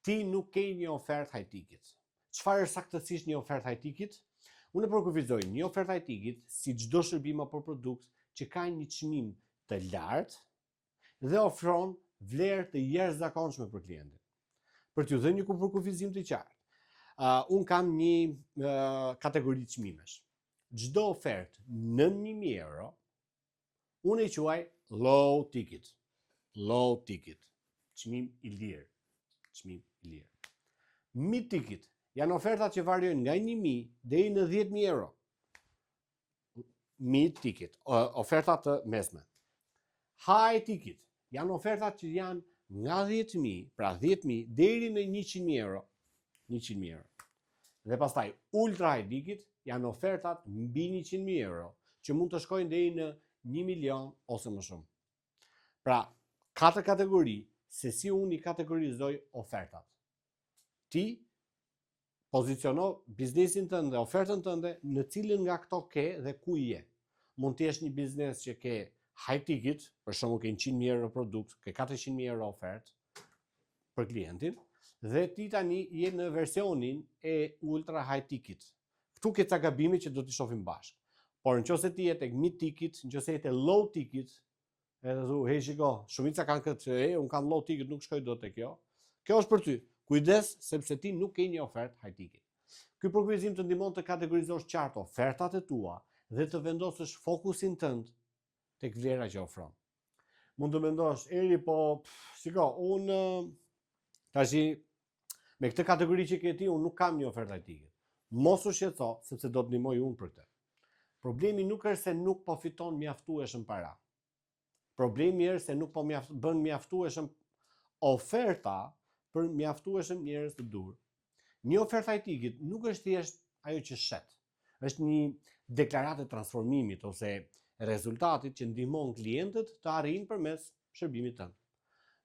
ti nuk ke një ofertë high ticket. Çfarë është saktësisht një ofertë high ticket? Unë po kufizoj një ofertë high ticket si çdo shërbim apo produkt që ka një çmim të lartë dhe ofron vlerë të jashtëzakonshme për klientin. Për t'ju dhënë një përkufizim të qartë, unë kam një kategori çmimesh. Çdo ofertë nën 1000 euro, unë e quaj low ticket. Low ticket. Çmim i lirë. Çmim i lirë. Mid ticket janë ofertat që variojnë nga 1000 deri në 10000 euro. Mid ticket, ofertat të mesme. High ticket janë ofertat që janë nga 10.000, pra 10.000 deri në 100.000 euro. 100.000 euro. Dhe pastaj ultra high ticket janë ofertat mbi 100.000 euro, që mund të shkojnë deri në 1 milion ose më shumë. Pra, 4 kategori se si unë i kategorizoj ofertat. Ti poziciono biznesin tënde, ofertën tënde në cilën nga këto ke dhe ku je. Mund të jesh një biznes që ke high ticket, për shembull ke 100.000 euro produkt, ke 400.000 euro ofertë për klientin, dhe ti tani je në versionin e ultra high ticket. Këtu ke ca gabime që do t'i shohim bashkë. Por nëse ti je tek mid ticket, nëse je tek low ticket, edhe thu, hey shiko, shumica kanë këtë, unë kam low ticket, nuk shkoj dot te kjo. Kjo është për ty. Kujdes sepse ti nuk ke një ofertë high ticket. Ky përkufizim të ndihmon të kategorizosh qartë ofertat e tua dhe të vendosësh fokusin tënd tek vlera që ofron. Mund të mendosh, eri po, shiko, unë tash me këtë kategori që ke ti, unë nuk kam një ofertë high ticket. Mos u shqetëso, sepse do të ndihmoj unë për këtë. Problemi nuk është se nuk po fiton mjaftueshëm para. Problemi është se nuk po bën mjaftueshëm oferta për mjaftueshëm njerëz të dur. Një ofertë high ticket nuk është thjesht ajo që shet. Është një deklaratë e transformimit ose rezultatit që ndihmon klientët të arrijnë përmes shërbimit tënd.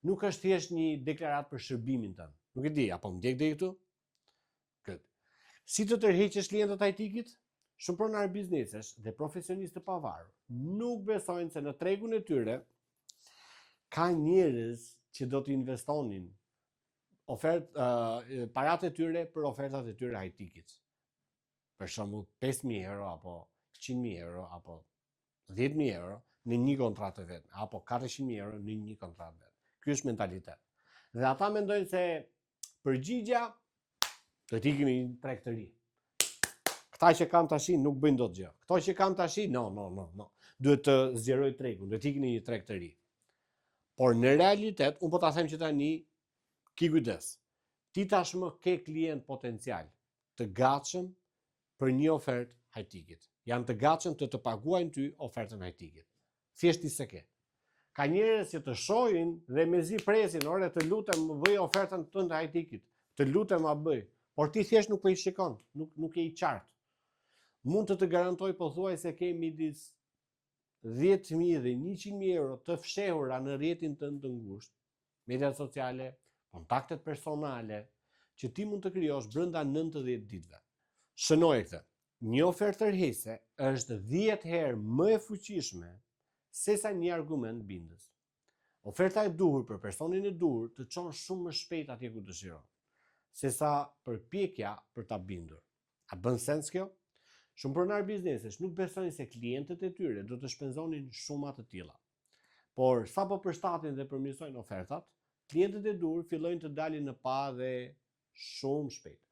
Nuk është thjesht një deklaratë për shërbimin tënd. Nuk e di, apo më ndjek deri këtu? Këtë. Si të tërheqësh klientët high ticket? Shumë pronar biznesesh dhe profesionistë të pavarur nuk besojnë se në tregun e tyre ka njerëz që do të investonin parat e tyre për ofertat e tyre high ticket. Për shembull 5.000 euro apo 100.000 euro apo 10.000 euro në një kontratë vetëm, apo 400.000 euro në një kontratë vetëm. Ky është mentalitet. Dhe ata mendojnë se përgjigja do t'i kemi një treg të ri. Këta që kam tashi nuk bëjnë dot gjë. Këto që kam tashi, no. Duhet të zgjeroj tregun, duhet ikni një treg të ri. Por në realitet, unë po ta them që tani ki kujdes. Ti tashmë ke klient potencial të gatshëm për një ofertë high ticket. Janë të gatshëm të paguajnë ty ofertën high ticket. Thjesht ti se ke. Ka njerëz që të shohin dhe mezi presin, ore të lutem më bëj ofertën tënde high ticket. Të lutem ma bëj. Por ti thjesht nuk po i shikon, nuk je i qartë. Mund të garantoj pothuajse ke midis 10.000 dhe 100.000 euro të fshehura në rrjetin tënd të ngushtë, mediat sociale, kontaktet personale, që ti mund të krijosh brenda 90 ditëve. Shënoj këtë. Një ofertë tërheqëse është 10 herë më e fuqishme sesa një argument bindës. Oferta e duhur për personin e duhur të çon shumë më shpejt atje ku dëshiron, sesa përpjekja për ta bindur. A bën sens kjo? Shumë pronar biznesesh nuk besojnë se klientët e tyre do të shpenzonin shuma të tilla. Por sapo përshtaten dhe përmirësojnë ofertat, klientët e dur fillojnë të dalin në pa dhe shumë shpejt.